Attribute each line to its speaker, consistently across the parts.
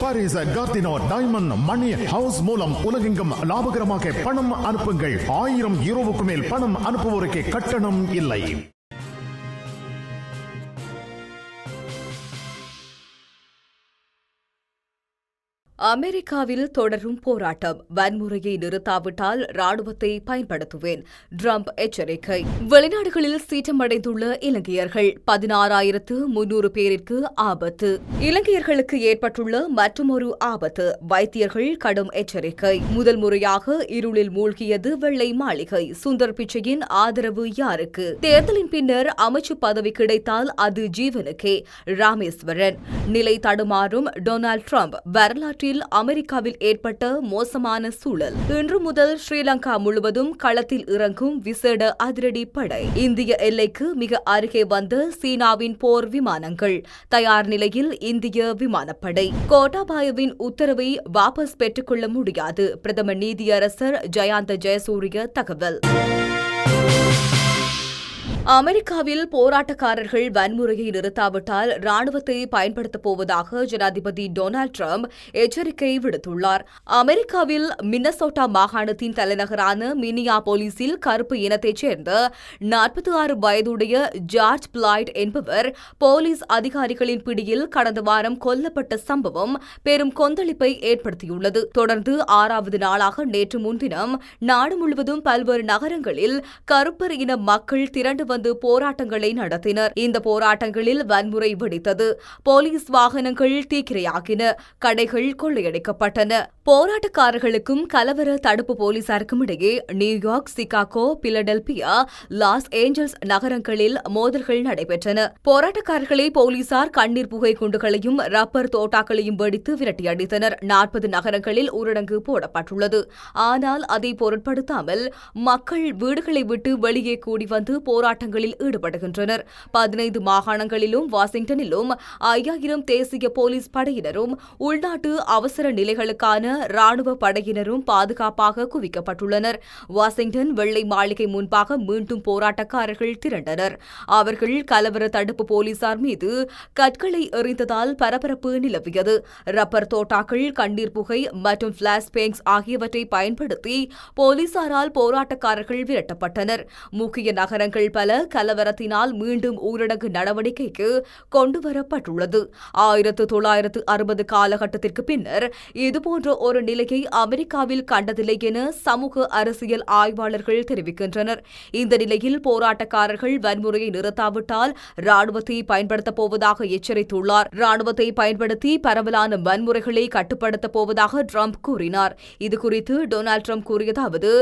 Speaker 1: Paris கார்டினோ diamond மணி house மூலம் உலகெங்கும் லாபகரமாக பணம் அனுப்புங்கள். 1000 யூரோவுக்கு மேல் பணம் அனுப்புவோருக்கு கட்டணம் இல்லை.
Speaker 2: அமெரிக்காவில் தொடரும் போராட்டம். வன்முறையை நிறுத்தாவிட்டால் ராணுவத்தை பயன்படுத்துவேன், ட்ரம்ப் எச்சரிக்கை. வெளிநாடுகளில் சீற்றமடைந்துள்ள இலங்கையர்கள் 16,300 பேருக்கு ஆபத்து. இலங்கையர்களுக்கு ஏற்பட்டுள்ள மற்றொரு ஆபத்து. வைத்தியர்கள் கடும் எச்சரிக்கை. முதல் முறையாக இருளில் மூழ்கியது வெள்ளை மாளிகை. சுந்தர் பிச்சையின் ஆதரவு யாருக்கு? தேர்தலின் பின்னர் அமைச்சு பதவி கிடைத்தால் அது ஜீவனுக்கே. ராமேஸ்வரன். நிலை தடுமாறும் டொனால்ட் ட்ரம்ப். வரலாற்றில் அமெரிக்காவில் ஏற்பட்ட மோசமான சூழல். இன்று முதல் ஸ்ரீலங்கா முழுவதும் களத்தில் இறங்கும் விசேட அதிரடி படை. இந்திய எல்லைக்கு மிக அருகே வந்த சீனாவின் போர் விமானங்கள். தயார் நிலையில் இந்திய விமானப்படை. கோட்டாபாயவின் உத்தரவை வாபஸ் பெற்றுக்கொள்ள முடியாது. பிரதம நீதியரசர் ஜயந்த ஜெயசூரிய தகவல். அமெரிக்காவில் போராட்டக்காரர்கள் வன்முறையை நிறுத்தாவிட்டால் ராணுவத்தை பயன்படுத்தப் போவதாக ஜனாதிபதி டொனால்ட் ட்ரம்ப் எச்சரிக்கை விடுத்துள்ளார். அமெரிக்காவில் மின்னசோட்டா மாகாணத்தின் தலைநகரான மினியாபோலிஸில் கருப்பு இனத்தைச் சேர்ந்த 46 வயதுடைய ஜார்ஜ் பிளாய்ட் என்பவர் போலீஸ் அதிகாரிகளின் பிடியில் கடந்த வாரம் கொல்லப்பட்ட சம்பவம் பெரும் கொந்தளிப்பை ஏற்படுத்தியுள்ளது. தொடர்ந்து 6வது நாளாக நேற்று முன்தினம் நாடு முழுவதும் பல்வேறு நகரங்களில் கருப்பர் இன மக்கள் திரண்டு வந்து போராட்டங்களை நடத்தினர். இந்த போராட்டங்களில் வன்முறை வெடித்தது. போலீஸ் வாகனங்கள் தீக்கிரையாகின. கடைகள் கொள்ளையடிக்கப்பட்டன. போராட்டக்காரர்களுக்கும் கலவர தடுப்பு போலீசாருக்கும் இடையே New York, Chicago, Philadelphia, Los Angeles நகரங்களில் மோதல்கள் நடைபெற்றன. போராட்டக்காரர்களை போலீசார் கண்ணீர் புகை குண்டுகளையும் ரப்பர் தோட்டாக்களையும் வெடித்து விரட்டியடித்தனர். 40 நகரங்களில் ஊரடங்கு போடப்பட்டுள்ளது. ஆனால் அதை பொருட்படுத்தாமல் மக்கள் வீடுகளை விட்டு வெளியே கூடி வந்து போராட்டங்களில் ஈடுபடுகின்றனர். 15 மாகாணங்களிலும் வாஷிங்டனிலும் 5000 தேசிய போலீஸ் படையினரும் உள்நாட்டு அவசர நிலைகளுக்கான ராணுவ படையினரும் பாதுகாப்பாக குவிக்கப்பட்டுள்ளனர். வாஷிங்டன் வெள்ளை மாளிகை முன்பாக மீண்டும் போராட்டக்காரர்கள் திரண்டனர். அவர்கள் கலவர தடுப்பு போலீசார் மீது கற்களை எறிந்ததால் பரபரப்பு நிலவியது. ரப்பர் தோட்டாக்கள், கண்ணீர் புகை மற்றும் பிளாஷ் பேங்ஸ் ஆகியவற்றை பயன்படுத்தி போலீசாரால் போராட்டக்காரர்கள் விரட்டப்பட்டனர். முக்கிய நகரங்கள் பல கலவரத்தினால் மீண்டும் ஊரடங்கு நடவடிக்கைக்கு கொண்டுவரப்பட்டுள்ளது. 1960 காலகட்டத்திற்கு பின்னர் இதுபோன்ற ஒரு நிலையை அமெரிக்காவில் கண்டதில்லை என சமூக அரசியல் ஆய்வாளர்கள் தெரிவிக்கின்றனர். இந்த நிலையில் போராட்டக்காரர்கள் வன்முறையை நிறுத்தாவிட்டால் ராணுவத்தை பயன்படுத்தப் போவதாக எச்சரித்துள்ளார். ராணுவத்தை பயன்படுத்தி பரவலான வன்முறைகளை கட்டுப்படுத்தப் போவதாக ட்ரம்ப் கூறினார். இதுகுறித்து டொனால்ட் ட்ரம்ப் கூறியதாவது: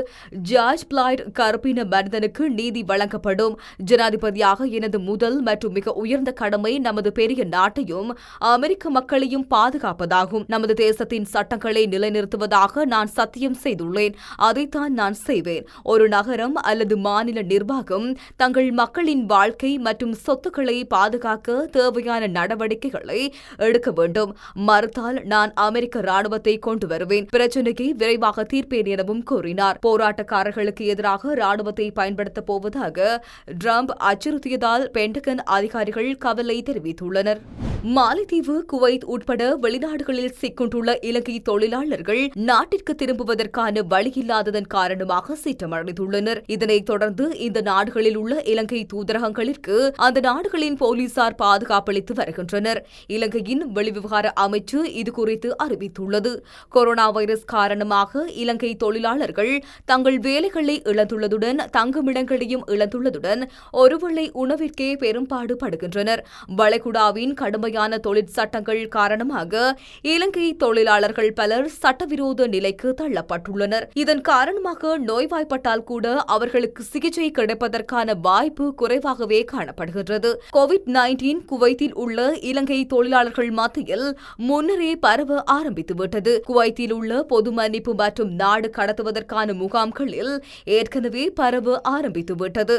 Speaker 2: ஜார்ஜ் பிளாய்ட் கருப்பின மனிதனுக்கு நீதி வழங்கப்படும். ஜனாதிபதியாக எனது முதல் மற்றும் மிக உயர்ந்த கடமை நமது பெரிய நாட்டையும் அமெரிக்க மக்களையும் பாதுகாப்பதாகும். நமது தேசத்தின் சட்டங்களை நிலைநிறுத்துவதாக நான் சத்தியம் செய்துள்ளேன். அதைத்தான் நான் செய்வேன். ஒரு நகரம் அல்லது மாநில நிர்வாகம் தங்கள் மக்களின் வாழ்க்கை மற்றும் சொத்துக்களை பாதுகாக்க தேவையான நடவடிக்கைகளை எடுக்க வேண்டும். மறுத்தால் நான் அமெரிக்க ராணுவத்தை கொண்டு வருவேன். பிரச்சினையை விரைவாக தீர்ப்பேன் எனவும் கூறினார். போராட்டக்காரர்களுக்கு எதிராக ராணுவத்தை பயன்படுத்தப் போவதாக ட்ரம்ப் அச்சுறுத்தியதால் பென்டகன் அதிகாரிகள் கவலை தெரிவித்துள்ளனர். மாலைத்தீவு, குவைத் உட்பட வெளிநாடுகளில் சிக்குண்டுள்ள இலங்கை தொழிலாளர்கள் நாட்டிற்கு திரும்புவதற்கான வழியில்லாததன் காரணமாக சீற்றமடைந்துள்ளனர். இதனைத் தொடர்ந்து இந்த நாடுகளில் உள்ள இலங்கை தூதரகங்களிற்கு அந்த நாடுகளின் போலீசார் பாதுகாப்பளித்து வருகின்றனர். இலங்கையின் வெளிவிவகார அமைச்சு இதுகுறித்து அறிவித்துள்ளது. கொரோனா வைரஸ் காரணமாக இலங்கை தொழிலாளர்கள் தங்கள் வேலைகளை இழந்துள்ளதுடன் தங்குமிடங்களையும் இழந்துள்ளதுடன் ஒருவேளை உணவிற்கே பெரும்பாடு படுகின்றனர். வளைகுடாவின் கடுமையான தொழிற்சட்டங்கள் காரணமாக இலங்கை தொழிலாளர்கள் பலர் சட்டவிரோத நிலைக்கு தள்ளப்பட்டுள்ளனர். இதன் காரணமாக நோய்வாய்ப்பட்டால் கூட அவர்களுக்கு சிகிச்சை கிடைப்பதற்கான வாய்ப்பு குறைவாகவே காணப்படுகின்றது. கோவிட்-19 குவைத்தில் உள்ள இலங்கை தொழிலாளர்கள் மத்தியில் முன்னரே பரவ ஆரம்பித்துவிட்டது. குவைத்தில் உள்ள பொது மன்னிப்பு மற்றும் நாடு கடத்துவதற்கான முகாம்களில் ஏற்கனவே பரவ ஆரம்பித்துவிட்டது.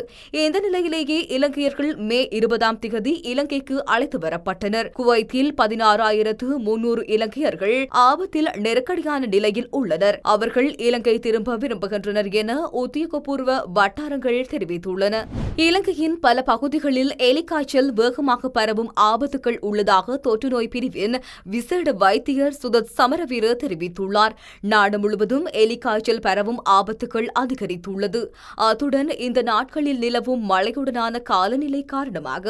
Speaker 2: இந்த நிலையிலேயே இலங்கையர்கள் மே 20 இலங்கைக்கு அழைத்து வரப்பட்டனர். குவைத்தில் 16,300 இலங்கையர்கள் ஆபத்தில் நெருக்கடியான நிலையில் உள்ளனர். அவர்கள் இலங்கை திரும்ப விரும்புகின்றனர் என உத்தியோகபூர்வ வட்டாரங்கள் தெரிவித்துள்ளன. இலங்கையின் பல பகுதிகளில் எலிக்காய்ச்சல் வேகமாக பரவும் ஆபத்துகள் உள்ளதாக தொற்றுநோய் பிரிவின் விசேட வைத்தியர் சுதத் சமரவீர தெரிவித்துள்ளார். நாடு முழுவதும் எலிக்காய்ச்சல் பரவும் ஆபத்துகள் அதிகரித்துள்ளது. அத்துடன் இந்த நாட்களில் நிலவும் மழையுடனான காலநிலை காரணமாக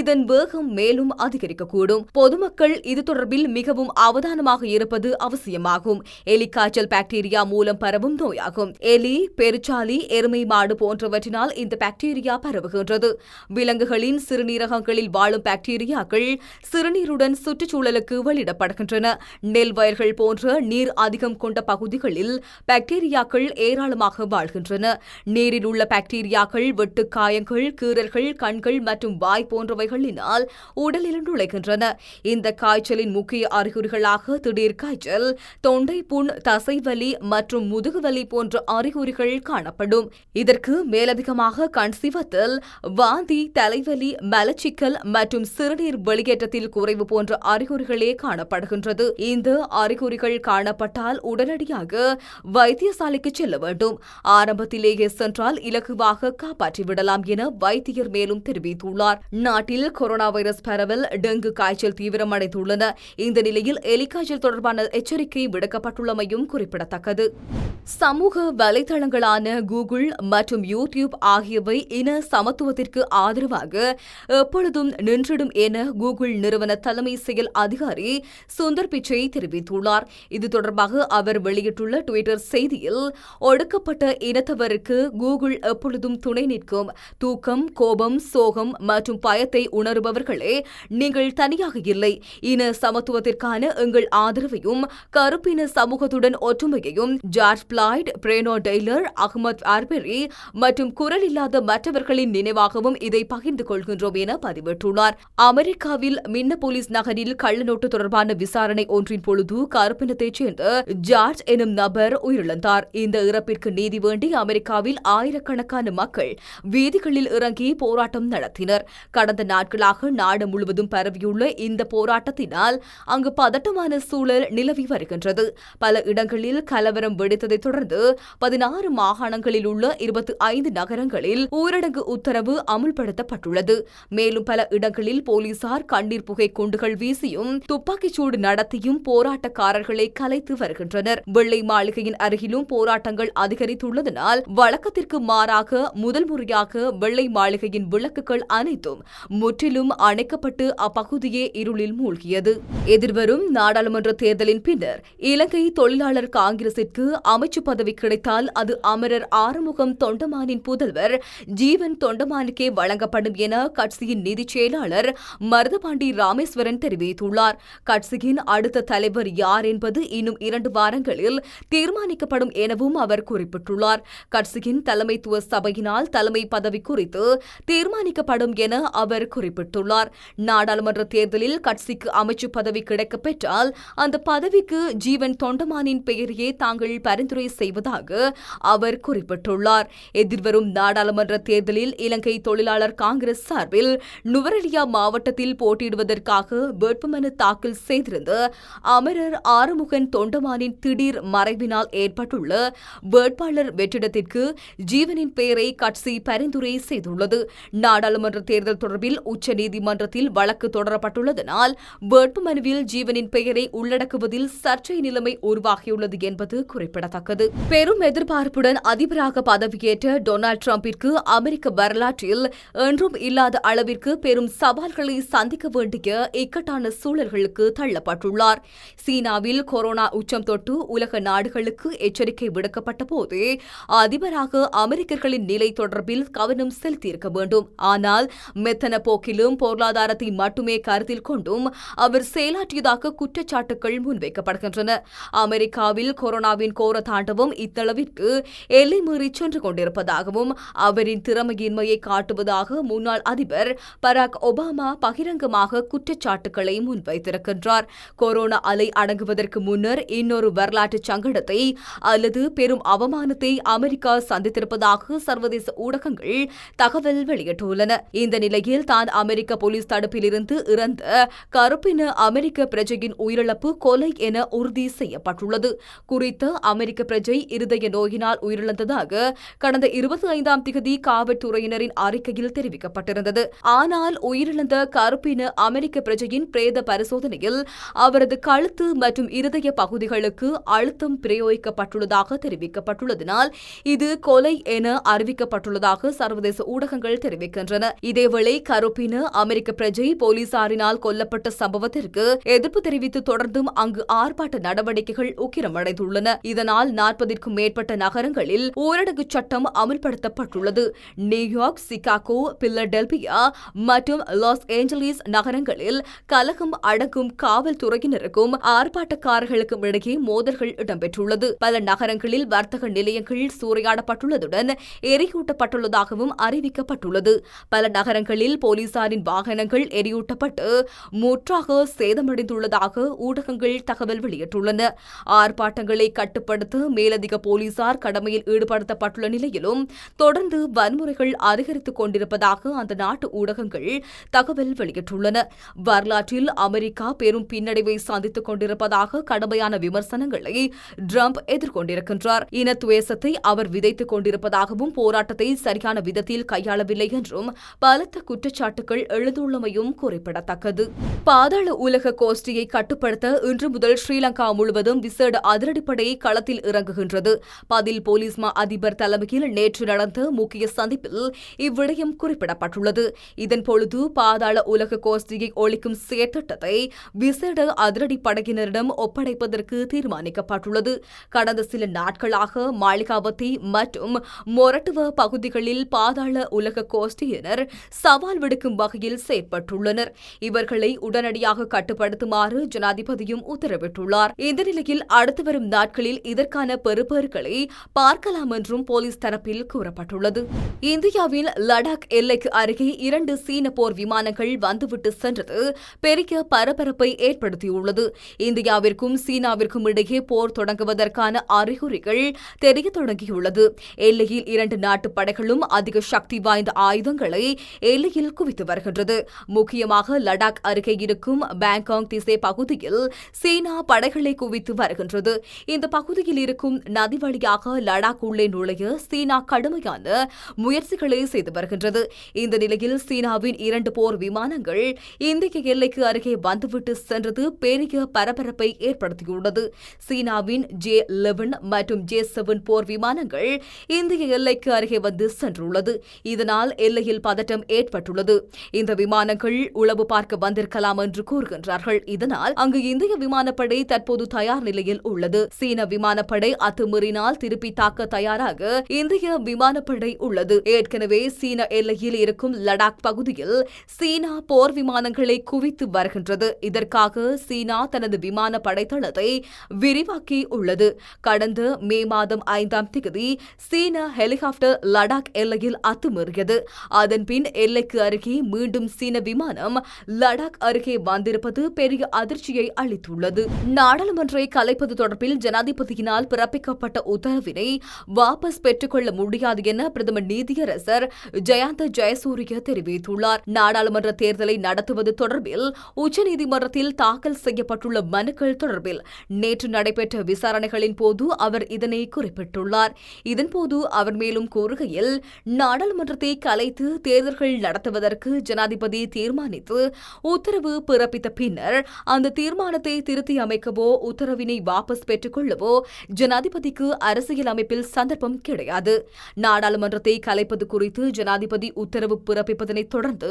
Speaker 2: இதன் வேகம் மேலும் அதிகரிக்கக்கூடும். பொதுமக்கள் இது தொடர்பில் மிகவும் அவதானமாக இருப்பது அவசியமாகும். எலிக்காய்ச்சல் பாக்டீரியா மூலம் பரவும் நோயாகும். எலி, பெருச்சாளி, எருமை மாடு போன்றவற்றினால் இந்த பாக்டீரியா பரவுகின்றது. விலங்குகளின் சிறுநீரகங்களில் வாழும் பாக்டீரியாக்கள் சிறுநீருடன் சுற்றுச்சூழலுக்கு வெளியிடப்படுகின்றன. நெல் வயல்கள் போன்ற நீர் அதிகம் கொண்ட பகுதிகளில் பாக்டீரியாக்கள் ஏராளமாக வாழ்கின்றன. நீரில் உள்ள பாக்டீரியாக்கள் வெட்டு காயங்கள், கீறல்கள், கண்கள் மற்றும் வாய் போன்றவைகளினால் உடலில் நுழைகின்றன. இந்த காய்ச்சலின் முக்கிய அறிகுறிகளாக திடீர் காய்ச்சல், தொண்டை புண், தசைவலி மற்றும் முதுகுவலி போன்ற அறிகுறிகள் காணப்படும். இதற்கு மேலதிகமாக கண் சிவத்தல், வாந்தி, தலைவலி, மலச்சிக்கல் மற்றும் சிறுநீர் வெளியேற்றத்தில் குறைவு போன்ற அறிகுறிகளே காணப்படுகின்றது. இந்த அறிகுறிகள் காணப்பட்டால் உடனடியாக வைத்தியசாலைக்கு செல்ல வேண்டும். ஆரம்பத்திலேயே சென்றால் இலகுவாக காப்பாற்றிவிடலாம் என வைத்தியர் மேலும் தெரிவித்துள்ளார். நாட்டில் கொரோனா வைரஸ் பரவல், டெங்கு காய்ச்சல் தீவிரமடைந்துள்ளன. இந்த நிலையில் எலிக்காய்ச்சல் தொடர்பான எச்சரிக்கை விடுக்கப்பட்டுள்ளமையும் குறிப்பிடத்தக்கது. சமூக வலைதளங்களான கூகுள் மற்றும் யூடியூப் ஆகியவை இன சமத்துவத்திற்கு ஆதரவாக எப்பொழுதும் நின்றிடும் என கூகுள் நிறுவன தலைமை செயல் அதிகாரி சுந்தர் பிச்சை தெரிவித்துள்ளார். இது தொடர்பாக அவர் வெளியிட்டுள்ள டுவிட்டர் செய்தியில், ஒடுக்கப்பட்ட இனத்தவருக்கு கூகுள் எப்பொழுதும் துணை நிற்கும். தூக்கம், கோபம், சோகம் மற்றும் பயத்தை உணருபவர்களே நீங்கள் தனியாக இல்லை. இன சமத்துவத்திற்கான எங்கள் ஆதரவையும் கருப்பின சமூகத்துடன் ஒற்றுமையையும் ஜார்ஜ் பிளாய்ட், பிரேனோ டெய்லர், அகமது ஆர்பெரி மற்றும் குரல் இல்லாத மற்றவர்களின் நினைவாகவும் இதை பகிர்ந்து கொள்கின்றோம் என பதிவிட்டுள்ளார். அமெரிக்காவில் மின்னபோலிஸ் நகரில் கள்ளநோட்டு தொடர்பான விசாரணை ஒன்றின் பொழுது கருப்பினத்தைச் சேர்ந்த ஜார்ஜ் எனும் நபர் உயிரிழந்தார். இந்த இறப்பிற்கு நீதி வேண்டி அமெரிக்காவில் ஆயிரக்கணக்கான மக்கள் வீதிகளில் இறங்கி போராட்டம் நடத்தினர். கடந்த நாட்களாக நாடு முழுவதும் பரவியுள்ள இந்த போராட்டத்தினால் அங்கு பதட்டமான சூழல் நிலவி வருகின்றது. பல இடங்களில் கலவரம் வெடித்ததைத் தொடர்ந்து 16 மாகாணங்களில் உள்ள 25 நகரங்களில் ஊரடங்கு உத்தரவு அமுல்படுத்தப்பட்டுள்ளது. மேலும் பல இடங்களில் போலீசார் கண்ணீர் புகை குண்டுகள் வீசியும் துப்பாக்கிச்சூடு நடத்தியும் போராட்டக்காரர்களை கலைத்து வருகின்றனர். வெள்ளை மாளிகையின் அருகிலும் போராட்டங்கள் அதிகரித்துள்ளதனால் வழக்கத்திற்கு மாறாக முதல் முறையாக வெள்ளை மாளிகையின் விளக்குகள் அனைத்தும் முற்றிலும் அணைக்கப்பட்டு அப்பகுதியே இருளில் மூழ்கியது. எதிர்வரும் நாடாளுமன்ற தேர்தலின் பின்னர் இலங்கை தொழிலாளர் காங்கிரசிற்கு அமைச்சு பதவி கிடைத்தால் அது அமரர் ஆறுமுகம் தொண்டமானின் புதல்வர் ஜீவன் தொண்டமானுக்கே வழங்கப்படும் என கட்சியின் நிதிச் செயலாளர் மருதபாண்டி ராமேஸ்வரன் தெரிவித்துள்ளார். கட்சியின் அடுத்த தலைவர் யார் என்பது இன்னும் 2 வாரங்களில் தீர்மானிக்கப்படும் எனவும் அவர் குறிப்பிட்டுள்ளார். கட்சியின் தலைமைத்துவ சபையினால் தலைமை பதவி குறித்து தீர்மானிக்கப்படும் என அவர் குறிப்பிட்டுள்ளார். நாடாளுமன்ற தேர்தலில் கட்சிக்கு அமைச்சு பதவி கிடைக்கப்பெற்றால் அந்த பதவிக்கு ஜீவன் தொண்டமானின் பெயரையே தாங்கள் பரிந்துரை செய்வதாக அவர் குறிப்பிட்டுள்ளார். எதிர்வரும் நாடாளுமன்ற தேர்தலில் இலங்கை தொழிலாளர் காங்கிரஸ் சார்பில் நுவரெலியா மாவட்டத்தில் போட்டியிடுவதற்காக வேட்புமனு தாக்கல் செய்திருந்த அமரர் ஆறுமுகன் தொண்டமானின் திடீர் மறைவினால் ஏற்பட்டுள்ள வேட்பாளர் வெற்றிடத்திற்கு ஜீவனின் பெயரை கட்சி பரிந்துரை செய்துள்ளது. நாடாளுமன்ற தேர்தல் தொடர்பில் உச்சநீதிமன்றத்தில் வழக்கு தொடரப்பட்டுள்ளதனால் வேட்புமனுவில் ஜீவனின் பெயரை உள்ளடக்குவதில் சர்ச்சை நிலைமை உருவாகியுள்ளது என்பது குறிப்பிடத்தக்கது. பெரும் எதிர்பார்ப்புடன் அதிபராக பதவியேற்ற டொனால்டு டிரம்பிற்கு அமெரிக்க வரலாற்றில் என்றும் இல்லாத அளவிற்கு பெரும் சவால்களை சந்திக்க வேண்டிய இக்கட்டான சூழல்களுக்கு தள்ளப்பட்டுள்ளார். சீனாவில் கொரோனா உச்சம் தொட்டு உலக நாடுகளுக்கு எச்சரிக்கை விடுக்கப்பட்ட போதே அதிபராக அமெரிக்கர்களின் நிலை தொடர்பில் கவனம் செலுத்தியிருக்க வேண்டும். ஆனால் மெத்தன போக்கிலும் பொருளாதாரத்தை மட்டுமே கருத்தில் கொண்டும் அவர் செயலாற்றியதாக குற்றச்சாட்டுகள் முன்வைக்கப்படுகின்றன. அமெரிக்காவில் கொரோனாவின் கோர தாண்டவம் இத்தளவிற்கு எல்லை மீறி சென்று கொண்டிருப்பதாகவும் அவரின் திறமையின்மையை காட்டுவதாக முன்னாள் அதிபர் பராக் ஒபாமா பகிரங்கமாக குற்றச்சாட்டுகளை முன்வைத்திருக்கின்றார். கொரோனா அலை அடங்குவதற்கு முன்னர் இன்னொரு வரலாற்று சங்கடத்தை அல்லது பெரும் அவமானத்தை அமெரிக்கா சந்தித்திருப்பதாக சர்வதேச ஊடகங்கள் ஊடகங்கள் தகவல் வெளியிட்டுள்ளன. இந்த நிலையில் தான் அமெரிக்க போலீஸ் தடுப்பிலிருந்து இறந்த கருப்பின அமெரிக்க பிரஜையின் உயிரிழப்பு கொலை என உறுதி செய்யப்பட்டுள்ளது. குறித்த அமெரிக்க பிரஜை இருதய நோயினால் உயிரிழந்ததாக கடந்த 25ஆம் தேதி காவல்துறையினரின் அறிக்கையில் தெரிவிக்கப்பட்டிருந்தது. ஆனால் உயிரிழந்த கருப்பின அமெரிக்க பிரஜையின் பிரேத பரிசோதனையில் அவரது கழுத்து மற்றும் இருதய பகுதிகளுக்கு அழுத்தம் பிரயோகிக்கப்பட்டுள்ளதாக தெரிவிக்கப்பட்டுள்ளதனால் இது கொலை என அறிவிக்கப்பட்டுள்ளதாக சர்வதேச ஊடகங்கள் தெரிவிக்கின்றன. இதேவேளை கருப்பின அமெரிக்க பிரஜை போலீசாரினால் கொல்லப்பட்ட சம்பவத்திற்கு எதிர்ப்பு தெரிவித்து தொடர்ந்தும் அங்கு ஆர்ப்பாட்ட நடவடிக்கைகள் உக்கிரமடைந்துள்ளன. இதனால் 40க்கும் மேற்பட்ட நகரங்களில் ஊரடங்கு சட்டம் அமல்படுத்தப்பட்டுள்ளது. நியூயார்க், சிகாகோ, பிலடெல்பியா மற்றும் லாஸ் ஏஞ்சலிஸ் நகரங்களில் கலகம் அடங்கும் காவல்துறையினருக்கும் ஆர்ப்பாட்டக்காரர்களுக்கும் இடையே மோதல்கள் இடம்பெற்றுள்ளது. பல நகரங்களில் வர்த்தக நிலையங்கள் சூறையாடப்பட்டுள்ளதுடன் எரியூட்டப்பட்டுள்ளதாகவும் அறிவிக்கப்பட்டுள்ளது. பல நகரங்களில் போலீசாரின் வாகனங்கள் எரியூட்டப்பட்டு முற்றாக சேதமடைந்துள்ளதாக ஊடகங்கள் தகவல் வெளியிட்டுள்ளன. ஆர்ப்பாட்டங்களை கட்டுப்படுத்த மேலதிக போலீசார் கடமையில் ஈடுபடுத்தப்பட்டுள்ள நிலையிலும் தொடர்ந்து வன்முறைகள் அதிகரித்துக் கொண்டிருப்பதாக அந்த நாட்டு ஊடகங்கள் தகவல் வெளியிட்டுள்ளன. வரலாற்றில் அமெரிக்கா பெரும் பின்னடைவை சந்தித்துக் கொண்டிருப்பதாக கடுமையான விமர்சனங்களை ட்ரம்ப் எதிர்கொண்டிருக்கின்றார். இனத்துவேசத்தை அவர் விதைத்துக் கொண்டிருப்பதாகவும் போராட்டத்தை சரியான விதத்தில் கையாளவில்லை என்றும் பலத்த குற்றச்சாட்டுகள் எழுந்துள்ளமையும் குறிப்பிடத்தக்கது. பாதாள உலக கோஷ்டியை கட்டுப்படுத்த இன்று முதல் ஸ்ரீலங்கா முழுவதும் விசேட அதிரடிப்படை களத்தில் இறங்குகின்றது. பதில் போலீஸ் மா அதிபர் தலைமையில் நேற்று நடந்த முக்கிய சந்திப்பில் இவ்விடயம் குறிப்பிடப்பட்டுள்ளது. இதன்பொழுது பாதாள உலக கோஷ்டியை ஒழிக்கும் செயற்திட்டத்தை விசேட அதிரடிப்படையினரிடம் ஒப்படைப்பதற்கு தீர்மானிக்கப்பட்டுள்ளது. கடந்த சில நாட்களாக மாளிகாவத்தி மற்றும் மொரட்டுவ பகுதிகளில் பாதாள உலக கோஷ்டியினர் சவால் விடுக்கும் வகையில் செயற்பட்டுள்ளனர். இவர்களை உடனடியாக கட்டுப்படுத்துமாறு ஜனாதிபதியும் உத்தரவிட்டுள்ளார். இந்த நிலையில் அடுத்து வரும் நாட்களில் இதற்கான பெறுபேறுகளை பார்க்கலாம் என்றும் போலீஸ் தரப்பில் கூறப்பட்டுள்ளது. இந்தியாவின் லடாக் எல்லைக்கு அருகே 2 சீன போர் விமானங்கள் வந்துவிட்டு சென்றது பெரிய பரபரப்பை ஏற்படுத்தியுள்ளது. இந்தியாவிற்கும் சீனாவிற்கும் இடையே போர் தொடங்குவதற்கான அறிகுறிகள் தெரிய தொடங்கியுள்ளது. எல்லையில் 2 நாட்டு படைகளும் அதிக சக்தி வாய்ந்த ஆயுதங்களை எல்லையில் குவித்து வருகின்றது. முக்கியமாக லடாக் அருகே இருக்கும் பாங்காங் திசை பகுதியில் சீனா படைகளை குவித்து வருகின்றது. இந்த பகுதியில் இருக்கும் நதி வழியாக லடாக் உள்ளே நுழைய சீனா கடுமையான முயற்சிகளை செய்து வருகின்றது. இந்த நிலையில் சீனாவின் 2 போர் விமானங்கள் இந்திய எல்லைக்கு அருகே வந்துவிட்டு சென்றது பெரிய பரபரப்பை ஏற்படுத்தியுள்ளது. சீனாவின் J-11 மற்றும் J-7 போர் விமானங்கள் இந்திய எல்லைக்கு அருகே வந்து சென்றுள்ளது. இதனால் எல்லையில் பதட்டம் ஏற்பட்டுள்ளது. இந்த விமானங்கள் உளவு பார்க்க வந்திருக்கலாம் என்று கூறுகின்றார்கள். இதனால் அங்கு இந்திய விமானப்படை தற்போது தயார் நிலையில் உள்ளது. சீன விமானப்படை அத்துமீறினால் திருப்பி தாக்க தயாராக இந்திய விமானப்படை உள்ளது. ஏற்கனவே சீன எல்லையில் இருக்கும் லடாக் பகுதியில் சீனா போர் விமானங்களை குவித்து வருகின்றது. இதற்காக சீனா தனது விமான படைத்தளத்தை விரிவாக்கி உள்ளது. கடந்த மே மாதம் 5ஆம் தேதி சீன ஹெலிகாப்டர் லடாக் எல்லையில் அத்துமீறியது. அதன்பின் எல்லைக்கு அருகே மீண்டும் சீன விமானம் லடாக் அருகே வந்திருப்பது பெரிய அதிர்ச்சியை அளித்துள்ளது. நாடாளுமன்றை கலைப்பது தொடர்பில் ஜனாதிபதியினால் பிறப்பிக்கப்பட்ட உத்தரவினை வாபஸ் பெற்றுக்கொள்ள முடியாது என பிரதமர் நீதியரசர் ஜயந்த ஜெயசூரிய தெரிவித்துள்ளார். நாடாளுமன்ற தேர்தலை நடத்துவது தொடர்பில் உச்சநீதிமன்றத்தில் தாக்கல் செய்யப்பட்டுள்ள மனுக்கள் தொடர்பில் நேற்று நடைபெற்ற விசாரணைகளின் போது அவர் இதனை குறிப்பிட்டுள்ளார். இதன்போது அவர் மேலும் கூறுகையில், நாடாளுமன்றத்தை கலைத்து தேர்தல்கள் நடத்துவதற்கு ஜனாதிபதி தீர்மானித்து உத்தரவு பிறப்பித்த பின்னர் அந்த தீர்மானத்தை திருத்தி அமைக்கவோ உத்தரவினை வாபஸ் பெற்றுக் கொள்ளவோ ஜனாதிபதிக்கு அரசியல் அமைப்பில் சந்தர்ப்பம் கிடையாது. நாடாளுமன்றத்தை கலைப்பது குறித்து ஜனாதிபதி உத்தரவு பிறப்பிப்பதனை தொடர்ந்து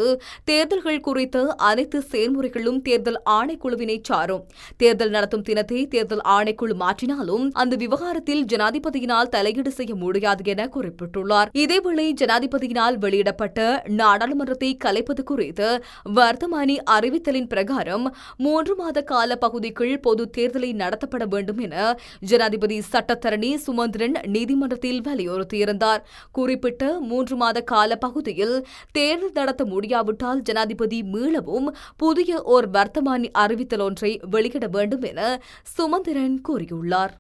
Speaker 2: தேர்தல்கள் குறித்த அனைத்து செயல்முறைகளும் தேர்தல் ஆணைக்குழுவினை சாரும். தேர்தல் நடத்தும் தினத்தை தேர்தல் ஆணைக்குழு மாற்றினாலும் அந்த விவகாரத்தில் ஜனாதிபதியினால் தலையீடு செய்ய முடியாது என குறிப்பிட்டுள்ளார். இதேவேளை ஜனாதிபதியினால் வெளியிடப்பட்ட நாடாளுமன்றத்தை கலைப்பது குறித்து வர்த்தமானி அறிவித்தலின் பிரகாரம் 3 மாத கால பகுதிக்குள் பொது தேர்தலை நடத்தப்பட வேண்டும் என ஜனாதிபதி சட்டத்தரணி சுமந்திரன் நீதிமன்றத்தில் வலியுறுத்தியிருந்தார். குறிப்பிட்ட 3 மாத கால பகுதியில் தேர்தல் நடத்த முடியாவிட்டால் ஜனாதிபதி மீளவும் புதிய ஓர் வர்த்தமானி அறிவித்தல் ஒன்றை வெளியிட வேண்டும் என சுமந்திரன் கூறியுள்ளார்.